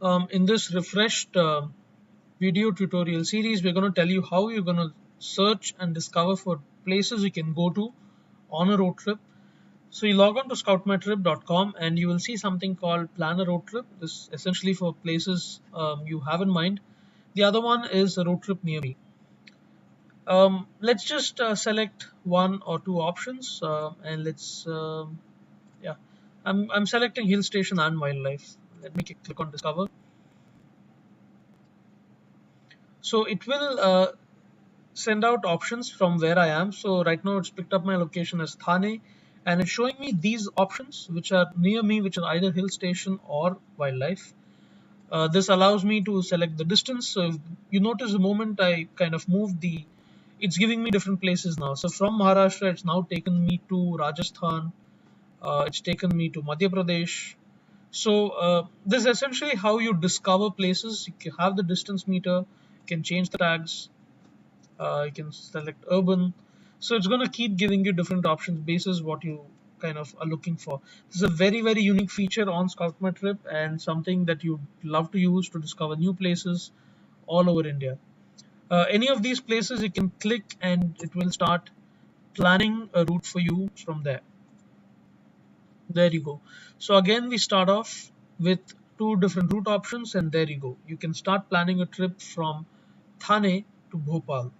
In this refreshed video tutorial series, we're going to tell you how you're going to search and discover for places you can go to on a road trip. So you log on to ScoutMyTrip.com and you will see something called Plan a Road Trip. This is essentially for places you have in mind. The other one is a road trip near me. Let's just select one or two options and let's yeah. I'm selecting hill station and wildlife. Let me click on discover. So it will send out options from where I am. So right now it's picked up my location as Thane and it's showing me these options which are near me, which are either hill station or wildlife. This allows me to select the distance. So if you notice the moment I kind of moved it's giving me different places now. So from Maharashtra, it's now taken me to Rajasthan. It's taken me to Madhya Pradesh. So this is essentially how you discover places. You can have the distance meter, you can change the tags, you can select urban. So it's going to keep giving you different options basis what you kind of are looking for. This is a very unique feature on ScoutMyTrip and something that you'd love to use to discover new places all over India. Any of these places you can click and it will start planning a route for you from there. There you go. So again, we start off with two different route options and there you go. You can start planning a trip from Thane to Bhopal.